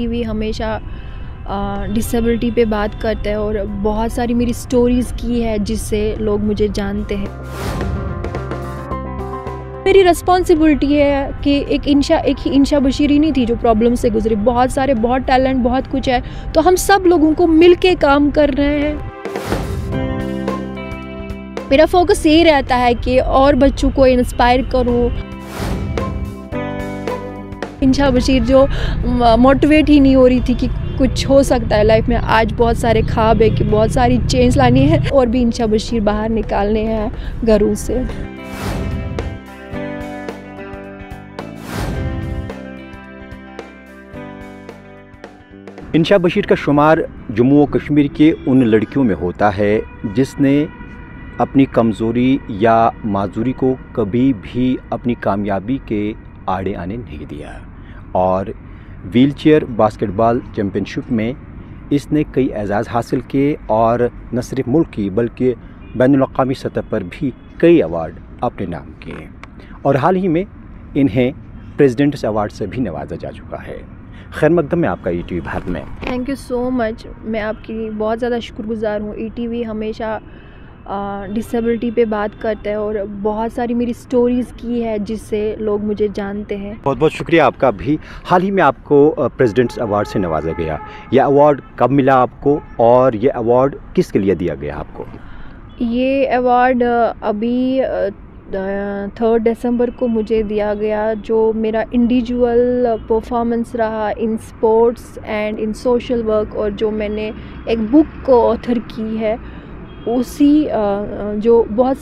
TV हमेशा disability पे बात करता है और बहुत सारी मेरी स्टोरीज़ की है जिससे लोग मुझे जानते हैं। मेरी रिस्पॉन्सिबिलिटी है कि एक ही इंशा बशीर ही नहीं थी जो प्रॉब्लम से गुजरी, बहुत सारे, बहुत टैलेंट, बहुत कुछ है, तो हम सब लोगों को मिल के काम कर रहे हैं। मेरा फोकस यही रहता है कि और बच्चों को इंस्पायर करूं। इंशा बशीर जो मोटिवेट ही नहीं हो रही थी कि कुछ हो सकता है लाइफ में, आज बहुत सारे ख्वाब है कि बहुत सारी चेंज लानी है और भी इंशा बशीर बाहर निकालने हैं घरों से। इंशा बशीर का शुमार जम्मू व कश्मीर के उन लड़कियों में होता है जिसने अपनी कमज़ोरी या माजूरी को कभी भी अपनी कामयाबी के आड़े आने नहीं दिया और व्हीलचेयर बास्केटबॉल चैम्पियनशिप में इसने कई एजाज़ हासिल किए और न सिर्फ मुल्क की बल्कि बैनुल-अक़वामी सतह पर भी कई अवार्ड अपने नाम किए और हाल ही में इन्हें प्रेसिडेंट्स अवार्ड से भी नवाजा जा चुका है। खैर मकदम है आपका ETV भारत में। थैंक यू सो मच, मैं आपकी बहुत ज़्यादा शुक्रगुजार हूँ। ETV हमेशा डिसेबिलिटी पे बात करता है और बहुत सारी मेरी स्टोरीज़ की है जिससे लोग मुझे जानते हैं। बहुत बहुत शुक्रिया आपका भी। हाल ही में आपको प्रेसिडेंट्स अवार्ड से नवाजा गया, यह अवार्ड कब मिला आपको और ये अवार्ड किसके लिए दिया गया आपको? ये अवार्ड अभी 3 दिसंबर को मुझे दिया गया, जो मेरा इंडिविजुअल परफॉर्मेंस रहा in sports and in social work, और जो मैंने एक बुक को ऑथर की है उसी जो बहुत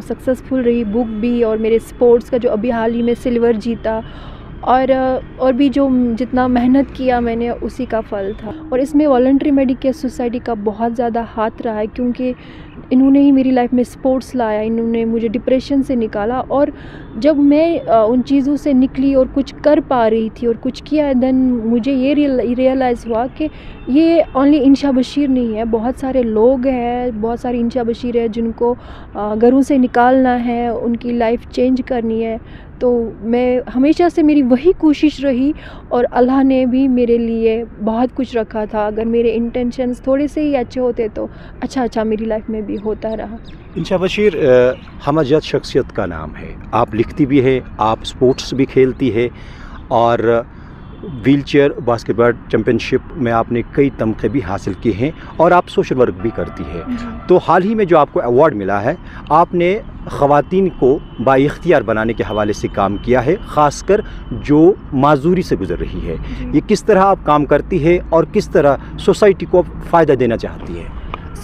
सक्सेसफुल रही बुक भी, और मेरे स्पोर्ट्स का जो अभी हाल ही में सिल्वर जीता, और भी जो जितना मेहनत किया मैंने उसी का फल था। और इसमें वॉलंटरी मेडिकेयर सोसाइटी का बहुत ज़्यादा हाथ रहा है, क्योंकि इन्होंने ही मेरी लाइफ में स्पोर्ट्स लाया, इन्होंने मुझे डिप्रेशन से निकाला, और जब मैं उन चीज़ों से निकली और कुछ कर पा रही थी और कुछ किया, देन मुझे ये रियलाइज़ हुआ कि ये ओनली इंशा बशीर नहीं है, बहुत सारे लोग हैं, बहुत सारी इंशा बशीर है जिनको घरों से निकालना है, उनकी लाइफ चेंज करनी है। तो मैं हमेशा से मेरी वही कोशिश रही और अल्लाह ने भी मेरे लिए बहुत कुछ रखा था। अगर मेरे इंटेंशंस थोड़े से ही अच्छे होते तो अच्छा मेरी लाइफ में भी होता रहा। इंशा बशीर हमजद शख्सियत का नाम है, आप लिखती भी है, आप स्पोर्ट्स भी खेलती है और व्हीलचेयर बास्केटबॉल चैम्पियनशिप में आपने कई तमगे भी हासिल किए हैं और आप सोशल वर्क भी करती है। तो हाल ही में जो आपको अवार्ड मिला है, आपने ख़वातीन को बाइख्तियार बनाने के हवाले से काम किया है, ख़ासकर जो माजूरी से गुजर रही है। ये किस तरह आप काम करती है और किस तरह सोसाइटी को फ़ायदा देना चाहती है?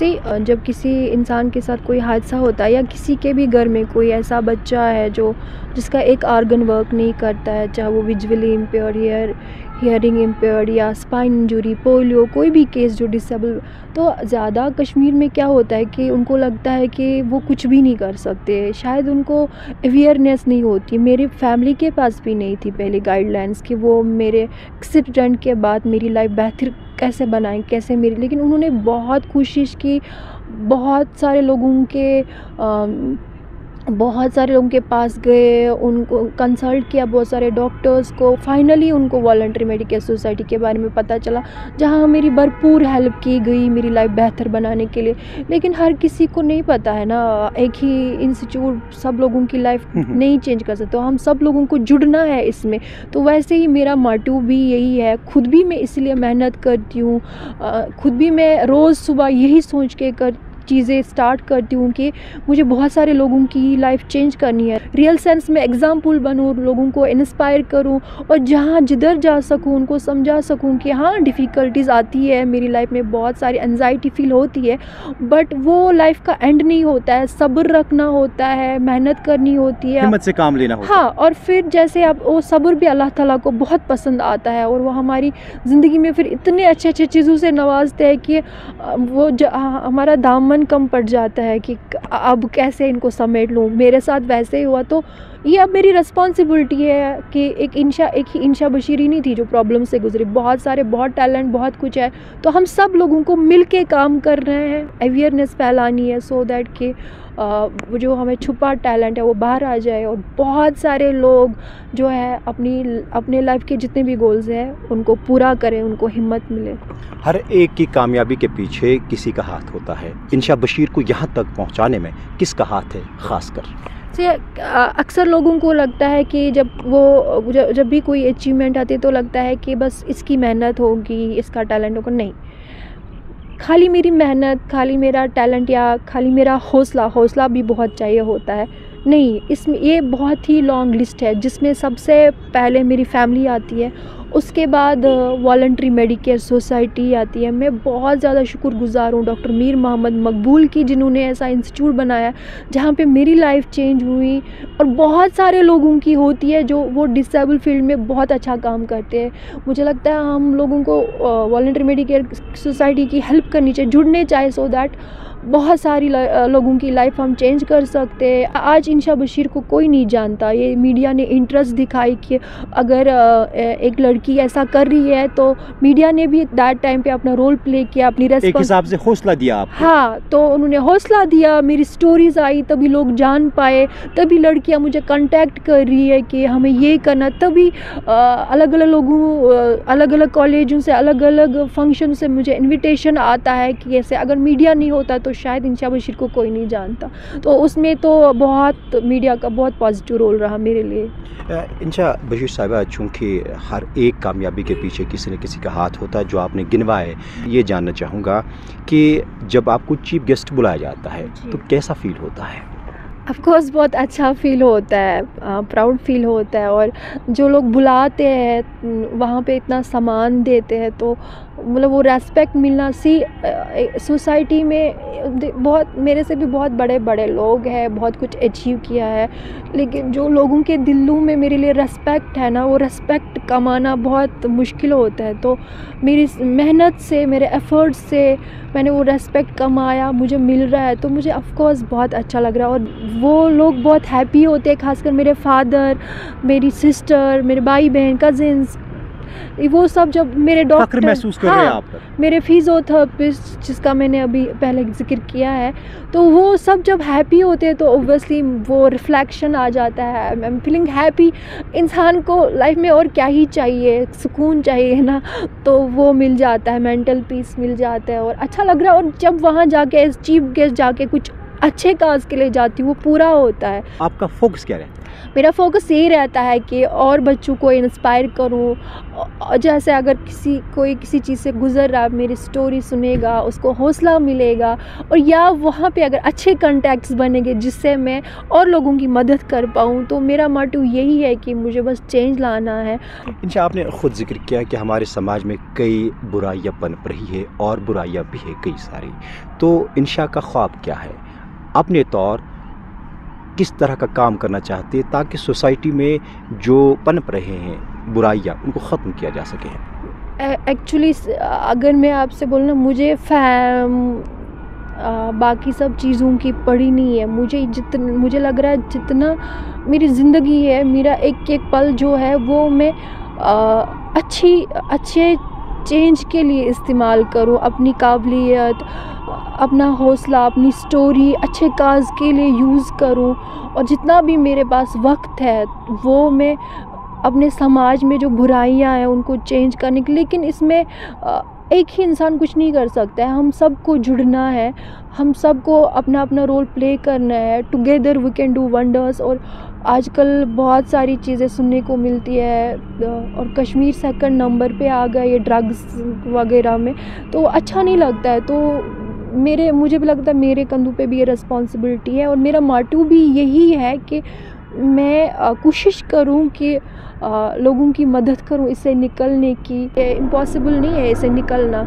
जब किसी इंसान के साथ कोई हादसा होता है या किसी के भी घर में कोई ऐसा बच्चा है जिसका एक आर्गन वर्क नहीं करता है, चाहे वो विजुअली इम्पेयर्ड, हियरिंग इम्पेयर्ड या स्पाइन इंजरी, पोलियो, कोई भी केस जो डिसेबल, तो ज़्यादा कश्मीर में क्या होता है कि उनको लगता है कि वो कुछ भी नहीं कर सकते, शायद उनको अवेयरनेस नहीं होती। मेरे फैमिली के पास भी नहीं थी पहले गाइडलाइंस कि वो मेरे एक्सीडेंट के बाद मेरी लाइफ बेहतर कैसे बनाएं, कैसे मेरी, लेकिन उन्होंने बहुत कोशिश की, बहुत सारे लोगों के पास गए, उनको कंसल्ट किया, बहुत सारे डॉक्टर्स को, फाइनली उनको वॉलंटरी मेडिकेयर सोसाइटी के बारे में पता चला, जहां मेरी भरपूर हेल्प की गई मेरी लाइफ बेहतर बनाने के लिए। लेकिन हर किसी को नहीं पता है ना, एक ही इंस्टीट्यूट सब लोगों की लाइफ नहीं चेंज कर सकता, तो हम सब लोगों को जुड़ना है इसमें। तो वैसे ही मेरा मोटिव भी यही है, खुद भी मैं इसलिए मेहनत करती हूँ, खुद भी मैं रोज़ सुबह यही सोच के चीज़ें स्टार्ट करती हूँ कि मुझे बहुत सारे लोगों की लाइफ चेंज करनी है, रियल सेंस में एग्जाम्पल बनूँ, लोगों को इंस्पायर करूँ, और जहाँ जिधर जा सकूँ उनको समझा सकूँ कि हाँ डिफ़िकल्टीज़ आती है मेरी लाइफ में, बहुत सारी एंजाइटी फील होती है, बट वो लाइफ का एंड नहीं होता है, सब्र रखना होता है, मेहनत करनी होती है, हिम्मत से काम लेना होता है। हाँ, और फिर जैसे अब वो सब्र भी अल्लाह ताला को बहुत पसंद आता है और वो हमारी ज़िंदगी में फिर इतने अच्छे चीज़ों से नवाजते हैं कि वो हमारा दामन कम पड़ जाता है कि अब कैसे इनको समेट लूँ। मेरे साथ वैसे ही हुआ, तो ये अब मेरी रिस्पॉन्सिबिलिटी है कि एक ही इंशा बशीर ही नहीं थी जो प्रॉब्लम से गुजरी, बहुत सारे, बहुत टैलेंट, बहुत कुछ है। तो हम सब लोगों को मिल के काम कर रहे हैं, अवेयरनेस फैलानी है सो दैट कि वो जो हमें छुपा टैलेंट है वो बाहर आ जाए और बहुत सारे लोग जो है अपने लाइफ के जितने भी गोल्स हैं उनको पूरा करें, उनको हिम्मत मिले। हर एक की कामयाबी के पीछे किसी का हाथ होता है। इंशा बशीर को यहाँ तक पहुँचाने में किसका हाथ है ख़ासकर? से अक्सर लोगों को लगता है कि जब भी कोई अचीवमेंट आती है तो लगता है कि बस इसकी मेहनत होगी, इसका टैलेंट होगा। नहीं, खाली मेरी मेहनत, खाली मेरा टैलेंट या खाली मेरा हौसला भी बहुत चाहिए होता है। नहीं, इसमें ये बहुत ही लॉन्ग लिस्ट है जिसमें सबसे पहले मेरी फैमिली आती है, उसके बाद वॉलंटरी मेडिकेयर सोसाइटी आती है। मैं बहुत ज़्यादा शुक्रगुज़ार हूँ डॉक्टर मीर मोहम्मद मकबूल की, जिन्होंने ऐसा इंस्टीट्यूट बनाया जहाँ पे मेरी लाइफ चेंज हुई। और बहुत सारे लोगों की होती है जो वो डिसेबल फील्ड में बहुत अच्छा काम करते हैं। मुझे लगता है हम लोगों को वॉलंटरी मेडिकेयर सोसाइटी की हेल्प करनी चाहिए, जुड़ने चाहिए सो दैट बहुत सारी लोगों की लाइफ हम चेंज कर सकते हैं। आज इंशा बशीर को कोई नहीं जानता, ये मीडिया ने इंटरेस्ट दिखाई कि अगर एक लड़की ऐसा कर रही है तो मीडिया ने भी दैट टाइम पे अपना रोल प्ले किया, अपनी एक हिसाब से हौसला दिया आपको। हाँ, तो उन्होंने हौसला दिया, मेरी स्टोरीज आई तभी लोग जान पाए, तभी लड़कियां मुझे कांटेक्ट कर रही है कि हमें ये करना। तभी अलग अलग कॉलेजों से, अलग अलग फंक्शन से मुझे इनविटेशन आता है कि ऐसे। अगर मीडिया नहीं होता तो शायद इंशा बशीर को कोई नहीं जानता। तो उसमें तो बहुत मीडिया का बहुत पॉजिटिव रोल रहा मेरे लिए। इंशा बशीर साहिबा, चूँकि हर एक कामयाबी के पीछे किसी न किसी का हाथ होता है, जो आपने गिनवाए, ये जानना चाहूँगा कि जब आपको चीफ गेस्ट बुलाया जाता है तो कैसा फील होता है? ऑफ कोर्स बहुत अच्छा फ़ील होता है, प्राउड फील होता है। और जो लोग बुलाते हैं वहाँ पे इतना सामान देते हैं तो मतलब वो रेस्पेक्ट मिलना। सोसाइटी में बहुत मेरे से भी बहुत बड़े बड़े लोग हैं, बहुत कुछ अचीव किया है, लेकिन जो लोगों के दिलों में मेरे लिए रेस्पेक्ट है ना, वो रेस्पेक्ट कमाना बहुत मुश्किल होता है। तो मेरी मेहनत से, मेरे एफ़र्ट्स से मैंने वो रेस्पेक्ट कमाया, मुझे मिल रहा है, तो मुझे ऑफ कोर्स बहुत अच्छा लग रहा है। और वो लोग बहुत हैप्पी होते हैं, खासकर मेरे फादर, मेरी सिस्टर, मेरे भाई बहन, कज़िन्स, वो सब। जब मेरे डॉक्टर महसूस कर रहे हैं आप, मेरे फिजियोथेरेपिस्ट जिसका मैंने अभी पहले जिक्र किया है, तो वो सब जब हैप्पी होते हैं तो ओब्वियसली वो रिफ्लेक्शन आ जाता है। I am feeling happy. इंसान को लाइफ में और क्या ही चाहिए, सुकून चाहिए ना, तो वो मिल जाता है, मेंटल पीस मिल जाता है और अच्छा लग रहा है। और जब वहाँ जाके एज चीफ गेस्ट जाके कुछ अच्छे काज के लिए जाती हूँ, वो पूरा होता है। आपका फोकस क्या रहता है? मेरा फोकस यही रहता है कि और बच्चों को इंस्पायर करूं। जैसे अगर कोई किसी चीज़ से गुजर रहा है, मेरी स्टोरी सुनेगा, उसको हौसला मिलेगा, और या वहाँ पे अगर अच्छे कॉन्टैक्ट्स बनेंगे जिससे मैं और लोगों की मदद कर पाऊँ, तो मेरा मोटिव यही है कि मुझे बस चेंज लाना है। इंशा, आपने ख़ुद जिक्र किया कि हमारे समाज में कई बुराइयाँ पनप रही है और बुराइयाँ भी है कई सारी, तो इंशा का ख्वाब क्या है? अपने तौर किस तरह का काम करना चाहते हैं ताकि सोसाइटी में जो पनप रहे हैं बुराइयाँ, उनको ख़त्म किया जा सके? एक्चुअली अगर मैं आपसे बोलूँ, मुझे बाकी सब चीज़ों की पड़ी नहीं है। मुझे लग रहा है जितना मेरी ज़िंदगी है, मेरा एक एक पल जो है वो मैं अच्छे चेंज के लिए इस्तेमाल करूं। अपनी काबिलियत, अपना हौसला, अपनी स्टोरी अच्छे काज के लिए यूज़ करूं, और जितना भी मेरे पास वक्त है वो मैं अपने समाज में जो बुराइयां हैं उनको चेंज करने के। लेकिन इसमें एक ही इंसान कुछ नहीं कर सकता है, हम सबको जुड़ना है, हम सबको अपना अपना रोल प्ले करना है। Together we can do wonders. और आजकल बहुत सारी चीज़ें सुनने को मिलती है और कश्मीर सेकंड नंबर पे आ गया ये ड्रग्स वगैरह में, तो अच्छा नहीं लगता है। तो मुझे भी लगता है मेरे कंधों पे भी ये रिस्पॉन्सिबिलिटी है, और मेरा मोटिव भी यही है कि मैं कोशिश करूं कि लोगों की मदद करूं इससे निकलने की। इम्पॉसिबल नहीं है इससे निकलना,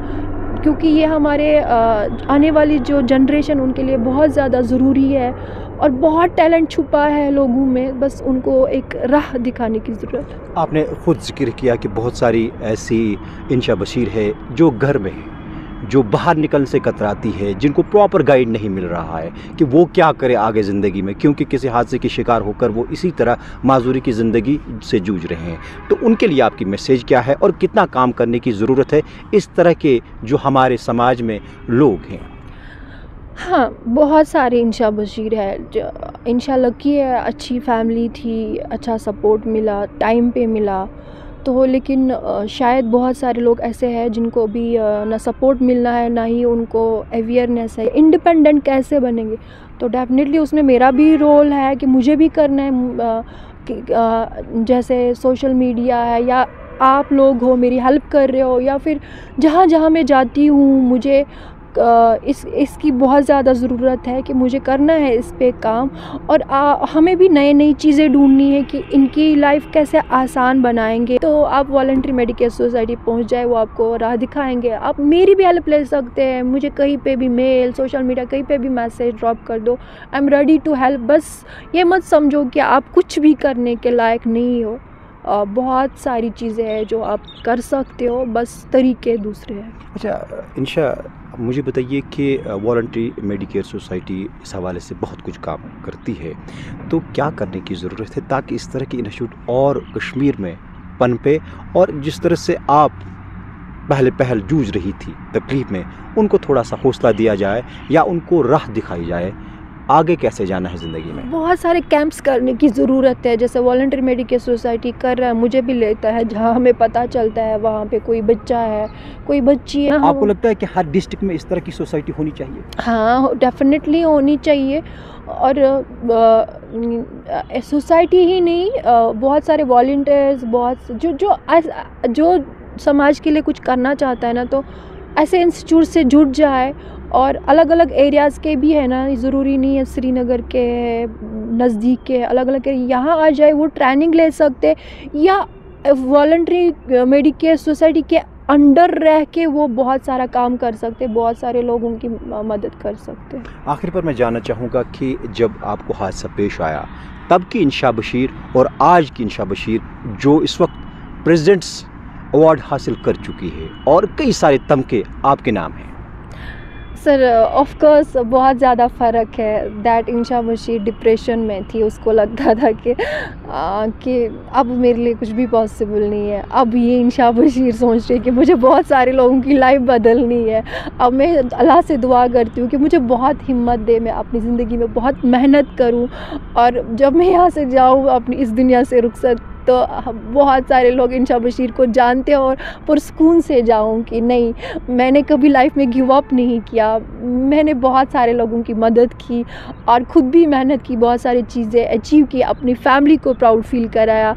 क्योंकि ये हमारे आने वाली जो जनरेशन उनके लिए बहुत ज़्यादा ज़रूरी है, और बहुत टैलेंट छुपा है लोगों में, बस उनको एक राह दिखाने की ज़रूरत है। आपने ख़ुद जिक्र किया कि बहुत सारी ऐसी इंशा बशीर है जो घर में है, जो बाहर निकलने से कतराती है, जिनको प्रॉपर गाइड नहीं मिल रहा है कि वो क्या करे आगे ज़िंदगी में, क्योंकि किसी हादसे की शिकार होकर वो इसी तरह माजूरी की ज़िंदगी से जूझ रहे हैं, तो उनके लिए आपकी मैसेज क्या है और कितना काम करने की ज़रूरत है इस तरह के जो हमारे समाज में लोग हैं? हाँ, बहुत सारे इंशा बशीर है। इंशा लकी है, अच्छी फैमिली थी, अच्छा सपोर्ट मिला, टाइम पे मिला। तो लेकिन शायद बहुत सारे लोग ऐसे हैं जिनको भी ना सपोर्ट मिलना है, ना ही उनको अवेयरनेस है इंडिपेंडेंट कैसे बनेंगे। तो डेफिनेटली उसमें मेरा भी रोल है कि मुझे भी करना है जैसे सोशल मीडिया है या आप लोग हो मेरी हेल्प कर रहे हो, या फिर जहाँ जहाँ मैं जाती हूँ मुझे इसकी बहुत ज़्यादा ज़रूरत है कि मुझे करना है इस पे काम। और हमें भी नई नई चीज़ें ढूंढनी है कि इनकी लाइफ कैसे आसान बनाएंगे। तो आप वॉलंटरी मेडिकेयर सोसाइटी पहुंच जाए, वो आपको राह दिखाएंगे। आप मेरी भी हेल्प ले सकते हैं, मुझे कहीं पे भी मेल, सोशल मीडिया, कहीं पे भी मैसेज ड्रॉप कर दो। I am ready to help. बस ये मत समझो कि आप कुछ भी करने के लायक नहीं हो। बहुत सारी चीज़ें हैं जो आप कर सकते हो, बस तरीके दूसरे हैं। अच्छा इंशा, मुझे बताइए कि वॉलंटरी मेडिकेयर सोसाइटी इस हवाले से बहुत कुछ काम करती है, तो क्या करने की ज़रूरत है ताकि इस तरह के इंस्टीट्यूट और कश्मीर में पनपे, और जिस तरह से आप पहल जूझ रही थी तकलीफ़ में, उनको थोड़ा सा हौसला दिया जाए या उनको राह दिखाई जाए आगे कैसे जाना है ज़िंदगी में? बहुत सारे कैंप्स करने की ज़रूरत है, जैसे वॉलंटरी मेडिकेयर सोसाइटी कर रहा है, मुझे भी लेता है। जहाँ हमें पता चलता है वहाँ पे कोई बच्चा है, कोई बच्ची है। आपको लगता है कि हर डिस्ट्रिक्ट में इस तरह की सोसाइटी होनी चाहिए? हाँ, डेफिनेटली होनी चाहिए। और सोसाइटी ही नहीं, बहुत सारे वॉलंटियर्स, बहुत जो समाज के लिए कुछ करना चाहता है ना, तो ऐसे इंस्टीट्यूट से जुड़ जाए। और अलग अलग एरियाज़ के भी है ना, ज़रूरी नहीं है श्रीनगर के नज़दीक के, अलग अलग यहाँ आ जाए, वो ट्रेनिंग ले सकते, या वॉलंटरी मेडिकेयर सोसाइटी के अंडर रह के वो बहुत सारा काम कर सकते, बहुत सारे लोगों की मदद कर सकते। आखिर पर मैं जानना चाहूँगा कि जब आपको हादसा पेश आया, तब की इंशा बशीर और आज की इंशा बशीर जो इस वक्त प्रेसिडेंट्स अवार्ड हासिल कर चुकी है और कई सारे तमके आपके नाम हैं। सर ऑफ कोर्स बहुत ज़्यादा फ़र्क है। दैट इंशा बशीर डिप्रेशन में थी, उसको लगता था कि अब मेरे लिए कुछ भी पॉसिबल नहीं है। अब ये इंशा बशीर सोच रही है कि मुझे बहुत सारे लोगों की लाइफ बदलनी है। अब मैं अल्लाह से दुआ करती हूँ कि मुझे बहुत हिम्मत दे, मैं अपनी ज़िंदगी में बहुत मेहनत करूँ, और जब मैं यहाँ से जाऊँ अपनी इस दुनिया से रुखसत, तो बहुत सारे लोग इंशा बशीर को जानते हैं और पुरस्कून से जाऊं कि नहीं, मैंने कभी लाइफ में गिव अप नहीं किया। मैंने बहुत सारे लोगों की मदद की और ख़ुद भी मेहनत की, बहुत सारी चीज़ें अचीव की, अपनी फैमिली को प्राउड फील कराया।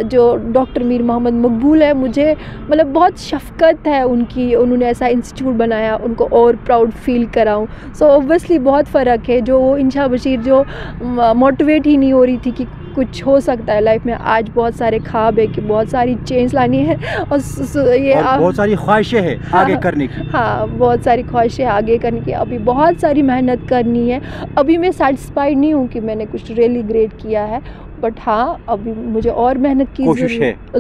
जो डॉक्टर मीर मोहम्मद मकबूल है, मुझे मतलब बहुत शफ़क़त है उनकी, उन्होंने ऐसा इंस्टीट्यूट बनाया, उनको और प्राउड फील कराऊं। सो ऑब्वियसली बहुत फ़र्क है। जो इंशा बशीर जो मोटिवेट ही नहीं हो रही थी कि कुछ हो सकता है लाइफ में, आज बहुत सारे ख्वाब है कि बहुत सारी चेंज लानी है, और बहुत सारी ख्वाहिशें हैं आगे करने की। हाँ, बहुत सारी ख्वाहिशें आगे करने की, अभी बहुत सारी मेहनत करनी है। अभी मैं सेटिस्फाइड नहीं हूँ कि मैंने कुछ रियली ग्रेट किया है, बट हाँ, अभी मुझे और मेहनत की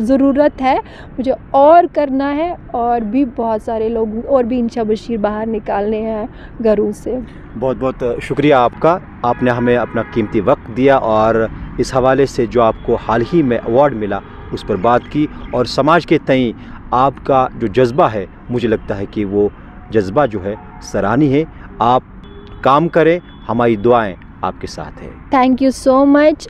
ज़रूरत है, मुझे और करना है, और भी बहुत सारे लोग और भी इंशा बशीर बाहर निकालने हैं घरों से। बहुत बहुत शुक्रिया आपका, आपने हमें अपना कीमती वक्त दिया और इस हवाले से जो आपको हाल ही में अवार्ड मिला उस पर बात की, और समाज के तई आपका जो जज्बा है, मुझे लगता है कि वो जज्बा जो है सराहनीय है। आप काम करें, हमारी दुआएं आपके साथ है। Thank you so much.